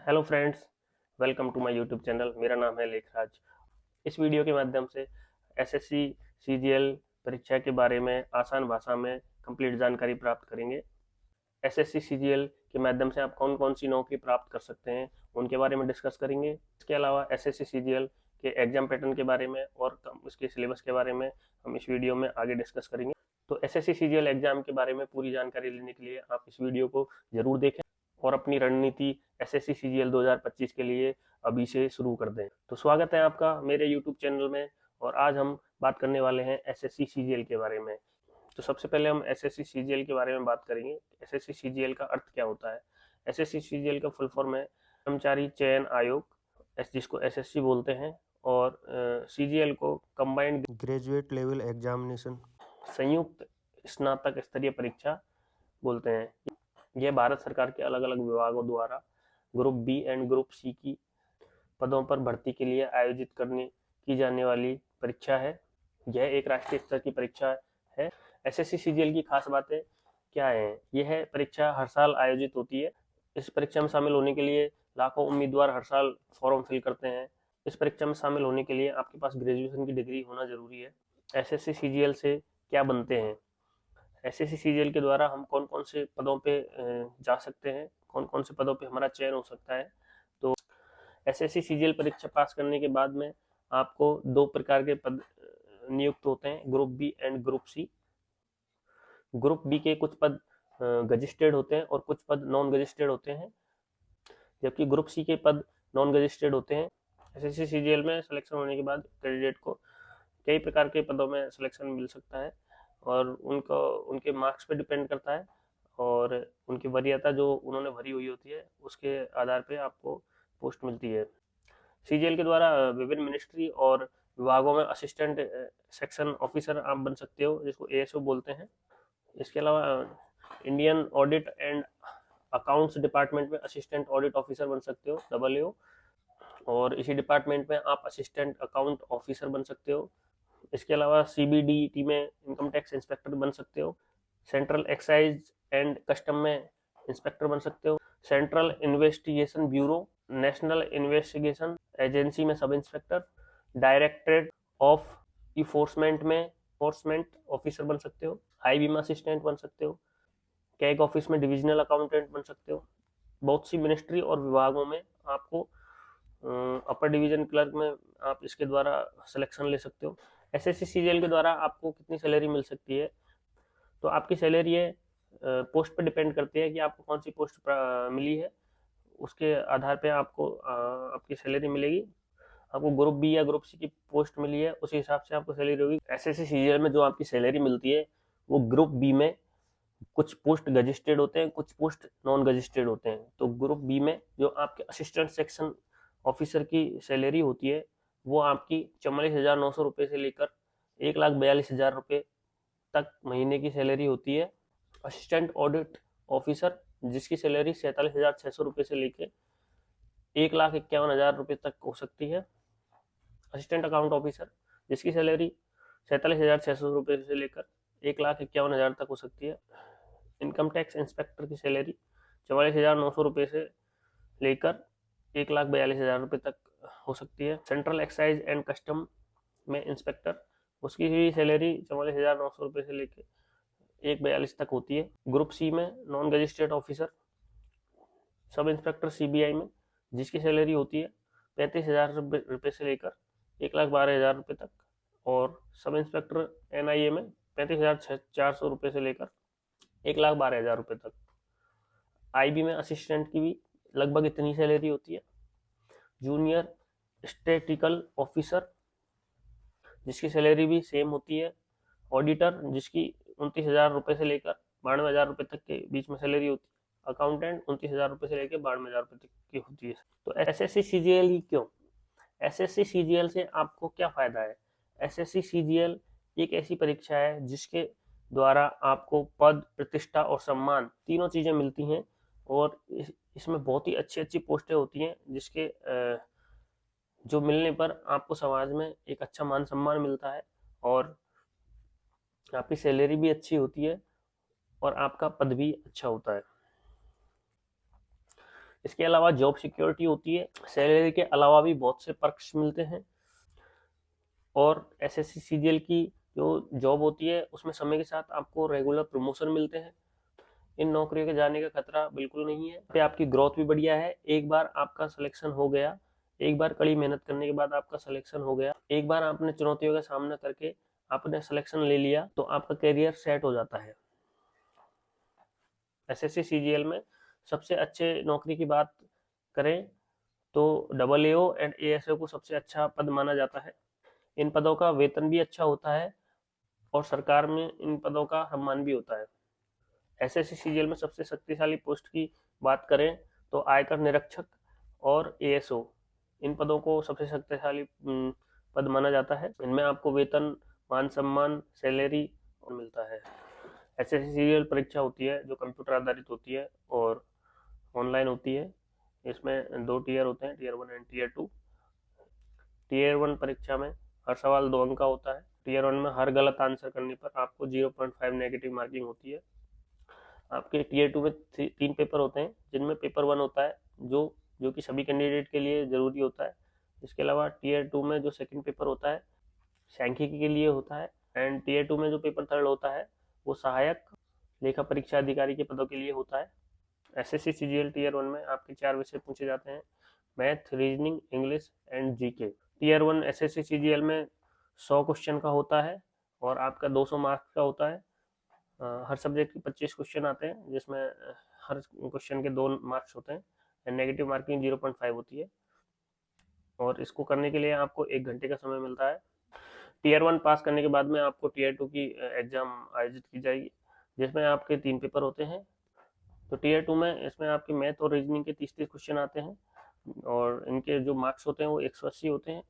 Hello friends, welcome to my YouTube channel. मेरा नाम है लेखराज। इस वीडियो के माध्यम से एसएससी सीजीएल परीक्षा के बारे में आसान भाषा में कंप्लीट जानकारी प्राप्त करेंगे। एसएससी सीजीएल के माध्यम से आप कौन कौन सी नौकरी प्राप्त कर सकते हैं उनके बारे में डिस्कस करेंगे। इसके अलावा एसएससी सीजीएल के एग्जाम पैटर्न के बारे में और उसके सिलेबस के बारे में हम इस वीडियो में आगे डिस्कस करेंगे। तो एसएससी सीजीएल एग्जाम के बारे में पूरी जानकारी लेने के लिए आप इस वीडियो को जरूर देखें और अपनी रणनीति एसएससी सीजीएल 2025 के लिए अभी से शुरू कर दें। तो स्वागत है आपका मेरे यूट्यूब चैनल में और आज हम बात करने वाले हैं एसएससी सीजीएल के बारे में। तो सबसे पहले हम एसएससी सीजीएल के बारे में बात करेंगे। एसएससी सीजीएल का अर्थ क्या होता है। एसएससी सीजीएल का फुल फॉर्म है कर्मचारी चयन आयोग, जिसको एसएससी बोलते हैं, और सीजीएल को कंबाइंड ग्रेजुएट लेवल एग्जामिनेशन, संयुक्त स्नातक स्तरीय परीक्षा बोलते हैं। यह भारत सरकार के अलग अलग विभागों द्वारा group B and group C की पदों पर भर्ती के लिए आयोजित की जाने वाली परीक्षा है। यह एक राष्ट्रीय स्तर की परीक्षा है। एसएससी सीजीएल की खास बातें क्या है। यह परीक्षा हर साल आयोजित होती है। इस परीक्षा में शामिल होने के लिए लाखों उम्मीदवार हर साल फॉर्म फिल करते हैं। इस परीक्षा में शामिल होने के लिए आपके पास ग्रेजुएशन की डिग्री होना जरूरी है। एसएससी सीजीएल से क्या बनते हैं। एसएससी सीजीएल के द्वारा हम कौन कौन से पदों पे जा सकते हैं, कौन कौन से पदों पे हमारा चयन हो सकता है। तो एसएससी सीजीएल परीक्षा पास करने के बाद में आपको दो प्रकार के पद नियुक्त होते हैं, group B and group C. Group B के कुछ पद गजिस्टेड होते हैं और कुछ पद नॉन गजिस्टेड होते हैं, जबकि ग्रुप सी के पद नॉन गजिस्टेड होते हैं। एसएससी सीजीएल में सिलेक्शन होने के बाद कैंडिडेट को कई प्रकार के पदों में सिलेक्शन मिल सकता है और उनको उनके मार्क्स पे डिपेंड करता है और उनकी वरीयता जो उन्होंने भरी हुई होती है उसके आधार पे आपको पोस्ट मिलती है। सीजीएल के द्वारा विभिन्न मिनिस्ट्री और विभागों में असिस्टेंट सेक्शन ऑफिसर आप बन सकते हो, जिसको एएसओ बोलते हैं। इसके अलावा Indian audit and accounts department में असिस्टेंट ऑडिट ऑफिसर बन सकते हो, AAO। और इसी डिपार्टमेंट में आप असिस्टेंट अकाउंट ऑफिसर बन सकते हो। इसके अलावा सीबीडीटी में इनकम टैक्स इंस्पेक्टर बन सकते हो। सेंट्रल एक्साइज एंड कस्टम में इंस्पेक्टर बन सकते हो। Central investigation bureau, national investigation agency में sub inspector, directorate of enforcement में इन्फोर्समेंट ऑफिसर बन सकते हो। आईबी में असिस्टेंट बन सकते हो। कैग ऑफिस में डिविजनल अकाउंटेंट बन सकते हो। बहुत सी मिनिस्ट्री और विभागों में आपको अपर डिवीजन क्लर्क में आप इसके द्वारा सिलेक्शन ले सकते हो। एसएससी सीजीएल के द्वारा आपको कितनी सैलरी मिल सकती है। तो आपकी सैलरी है पोस्ट पर डिपेंड करती है कि आपको कौन सी पोस्ट मिली है, उसके आधार पे आपको आपकी सैलरी मिलेगी। आपको ग्रुप बी या ग्रुप सी की पोस्ट मिली है, उसी हिसाब से आपको सैलरी होगी। एसएससी सीजीएल में जो आपकी सैलरी मिलती है वो ग्रुप बी में कुछ पोस्ट गजिस्टेड होते हैं, कुछ पोस्ट नॉन गजिस्टेड होते हैं। तो ग्रुप बी में जो आपके असिस्टेंट सेक्शन ऑफिसर की सैलरी होती है वो आपकी 44,900 रुपये से लेकर 1,42,000 रुपये तक महीने की सैलरी होती है। असिस्टेंट ऑडिट ऑफिसर जिसकी सैलरी 47,600 रुपये से लेकर 1,51,000 रुपये तक हो सकती है। असिस्टेंट अकाउंट ऑफिसर जिसकी सैलरी 47,600 रुपये से लेकर 1,51,000 तक हो सकती है। इनकम टैक्स इंस्पेक्टर की सैलरी 44,900 रुपये से लेकर 1,42,000 रुपये तक हो सकती है। सेंट्रल एक्साइज एंड कस्टम में इंस्पेक्टर, उसकी भी सैलरी 44,900 रुपये से लेकर 1,42 तक होती है। ग्रुप सी में non registered officer sub inspector CBI में, जिसकी सैलरी होती है 35,000 रुपये से लेकर 1,12,000 रुपये तक, और सब इंस्पेक्टर एनआईए में 35,400 रुपये से लेकर 1,12,000 रुपये तक। आईबी में असिस्टेंट की भी लगभग इतनी सैलरी होती है। जूनियर स्टैटिस्टिकल ऑफिसर जिसकी सैलरी भी सेम होती है। ऑडिटर जिसकी 29,000 रुपये से लेकर 92,000 रुपये तक के बीच में सैलरी होती है। अकाउंटेंट 29,000 रुपये से लेकर 92,000 रुपये तक की होती है। तो एसएससी सीजीएल ही क्यों। एसएससी सीजीएल से आपको क्या फायदा है। एसएससी सीजीएल एक ऐसी परीक्षा है जिसके द्वारा आपको पद, प्रतिष्ठा और सम्मान तीनों चीजें मिलती हैं और इसमें बहुत ही अच्छी अच्छी पोस्टें होती हैं, जिसके जो मिलने पर आपको समाज में एक अच्छा मान सम्मान मिलता है और आपकी सैलरी भी अच्छी होती है और आपका पद भी अच्छा होता है। इसके अलावा जॉब सिक्योरिटी होती है, सैलरी के अलावा भी बहुत से पर्क्स मिलते हैं। और एसएससी सीजीएल की जो जॉब होती है उसमें समय के साथ आपको रेगुलर प्रमोशन मिलते हैं। इन नौकरियों के जाने का खतरा बिल्कुल नहीं है। पे आपकी ग्रोथ भी बढ़िया है। एक बार आपका सिलेक्शन हो गया, एक बार कड़ी मेहनत करने के बाद आपका सिलेक्शन हो गया, एक बार आपने चुनौतियों का सामना करके आपने सिलेक्शन ले लिया, तो आपका करियर सेट हो जाता है। एसएससी सीजीएल में सबसे अच्छे नौकरी की बात करें तो AAO एंड ASO को सबसे अच्छा पद माना जाता है। इन पदों का वेतन भी अच्छा होता है और सरकार में इन पदों का सम्मान भी होता है। एसएससी सीजीएल में सबसे शक्तिशाली पोस्ट की बात करें तो आयकर निरीक्षक और ASO, इन पदों को सबसे शक्तिशाली पद माना जाता है। इनमें आपको वेतन, मान सम्मान, सैलरी मिलता है। एसएससी सीजीएल परीक्षा होती है जो कंप्यूटर आधारित होती है और ऑनलाइन होती है। इसमें 2 टीयर होते हैं, टीयर 1 एंड टीयर 2। टीयर 1 परीक्षा में हर सवाल 2 अंक का होता है। टीयर 1 में हर गलत आंसर करने पर आपको 0.5 नेगेटिव मार्किंग होती है। आपके टीयर 2 में 3 पेपर होते हैं, जिनमें पेपर 1 होता है जो कि सभी कैंडिडेट के लिए ज़रूरी होता है। इसके अलावा टीयर 2 में जो सेकंड पेपर होता है सांख्यिकी के लिए होता है, एंड टीयर 2 में जो पेपर 3 होता है वो सहायक लेखा परीक्षा अधिकारी के पदों के लिए होता है। एसएससी सीजीएल टीयर 1 में आपके 4 विषय पूछे जाते हैं, math, reasoning, English and GK. Tier 1 SSC CGL में 100 क्वेश्चन का होता है और आपका 200 मार्क्स का होता है। हर सब्जेक्ट के 25 क्वेश्चन आते हैं, जिसमें हर क्वेश्चन के 2 मार्क्स होते हैं एंड नेगेटिव मार्किंग 0.5 होती है। और इसको करने के लिए आपको 1 घंटे का समय मिलता है। टीयर 1 पास करने के बाद में आपको टीयर 2 की एग्जाम आयोजित की जाएगी, जिसमें आपके 3 पेपर होते हैं। तो टीयर 2 में इसमें आपके मैथ और रीजनिंग के 30-30 क्वेश्चन आते हैं और इनके जो मार्क्स होते हैं वो 180 होते हैं।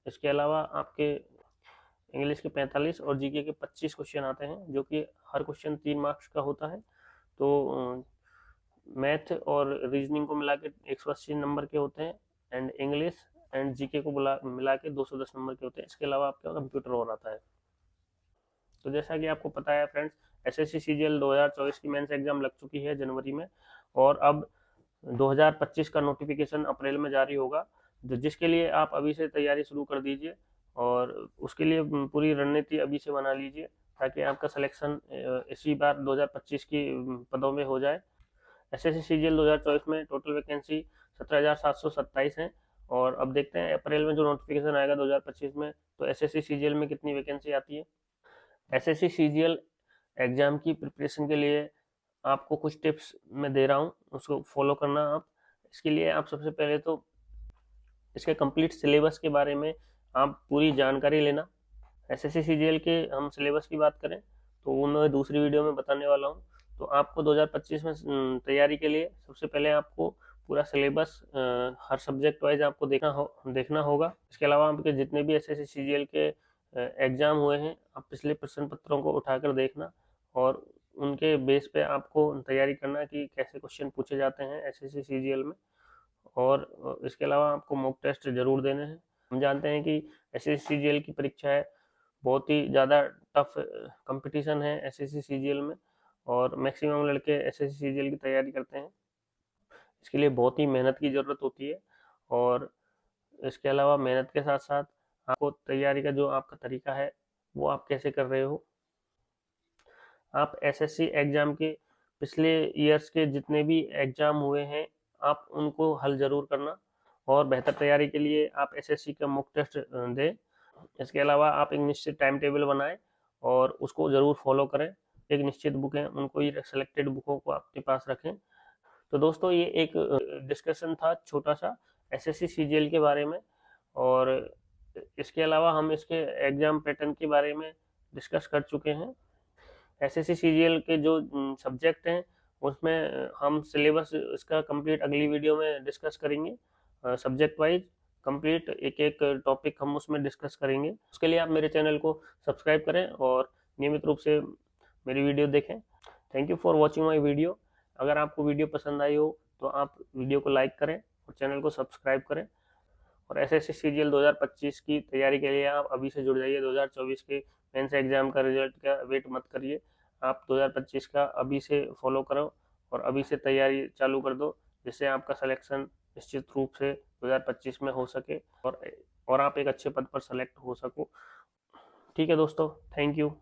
इसके अलावा आपके इंग्लिश के 45 और जीके के 25 क्वेश्चन आते हैं, जो कि हर क्वेश्चन 3 मार्क्स का होता है। तो मैथ और रीजनिंग को मिला के 180 नंबर के होते हैं एंड इंग्लिश एंड जीके को मिला के 210 नंबर के होते हैं। इसके अलावा आपका कंप्यूटर और आता है। तो जैसा कि आपको पता है फ्रेंड्स, एसएससी सीजीएल 2024 की मेंस एग्जाम लग चुकी है जनवरी में, और अब 2025 का नोटिफिकेशन अप्रैल में जारी होगा, जिसके लिए आप अभी से तैयारी शुरू कर दीजिए और उसके लिए पूरी रणनीति अभी से बना लीजिए, ताकि आपका सिलेक्शन इसी बार 2025 की पदों में हो जाए। एसएससी सीजीएल 2024 में टोटल वैकेंसी 17,727 है, और अब देखते हैं अप्रैल में जो नोटिफिकेशन आएगा 2025 में, तो एसएससी सीजीएल में कितनी वैकेंसी आती है। एसएससी सीजीएल एग्जाम की प्रिपरेशन के लिए आपको कुछ टिप्स मैं दे रहा हूँ, उसको फॉलो करना आप। इसके लिए आप सबसे पहले तो इसके कंप्लीट सिलेबस के बारे में आप पूरी जानकारी लेना। एसएससी सीजीएल के हम सिलेबस की बात करें तो वो मैं दूसरी वीडियो में बताने वाला हूँ। तो आपको 2025 में तैयारी के लिए सबसे पहले आपको पूरा सिलेबस हर सब्जेक्ट वाइज आपको देखना होगा। इसके अलावा आपके जितने भी एसएससी सीजीएल के एग्जाम हुए हैं, आप पिछले प्रश्न पत्रों को उठाकर देखना और उनके बेस पे आपको तैयारी करना कि कैसे क्वेश्चन पूछे जाते हैं एसएससी सीजीएल में। और इसके अलावा आपको मॉक टेस्ट जरूर देने हैं। हम जानते हैं कि एसएससी सीजीएल की परीक्षा है, बहुत ही ज़्यादा टफ कंपटीशन है एसएससी सीजीएल में, और मैक्सिमम लड़के एसएससी सीजीएल की तैयारी करते हैं। इसके लिए बहुत ही मेहनत की ज़रूरत होती है, और इसके अलावा मेहनत के साथ साथ आपको तैयारी का जो आपका तरीका है वो आप कैसे कर रहे हो। आप एसएससी एग्ज़ाम के पिछले ईयर्स के जितने भी एग्ज़ाम हुए हैं आप उनको हल ज़रूर करना, और बेहतर तैयारी के लिए आप एसएससी का मॉक टेस्ट दें। इसके अलावा आप एक निश्चित टाइम टेबल बनाएं और उसको ज़रूर फॉलो करें। एक निश्चित बुक है, उनको ही सेलेक्टेड बुकों को आपके पास रखें। तो दोस्तों ये एक डिस्कशन था छोटा सा एसएससी सीजीएल के बारे में, और इसके अलावा हम इसके एग्ज़ाम पैटर्न के बारे में डिस्कस कर चुके हैं। एसएससी सीजीएल के जो सब्जेक्ट हैं उसमें हम सिलेबस इसका कंप्लीट अगली वीडियो में डिस्कस करेंगे, सब्जेक्ट वाइज कंप्लीट एक एक टॉपिक हम उसमें डिस्कस करेंगे। उसके लिए आप मेरे चैनल को सब्सक्राइब करें और नियमित रूप से मेरी वीडियो देखें। Thank you for watching my video. अगर आपको वीडियो पसंद आई हो तो आप वीडियो को लाइक करें और चैनल को सब्सक्राइब करें, और एसएससी सीजीएल 2025 की तैयारी के लिए आप अभी से जुड़ जाइए। 2024 के मेंस एग्जाम का रिजल्ट का वेट मत करिए, आप 2025 का अभी से फॉलो करो और अभी से तैयारी चालू कर दो, जिससे आपका सिलेक्शन निश्चित रूप से 2025 में हो सके और आप एक अच्छे पद पर सेलेक्ट हो सको। ठीक है दोस्तों, थैंक यू।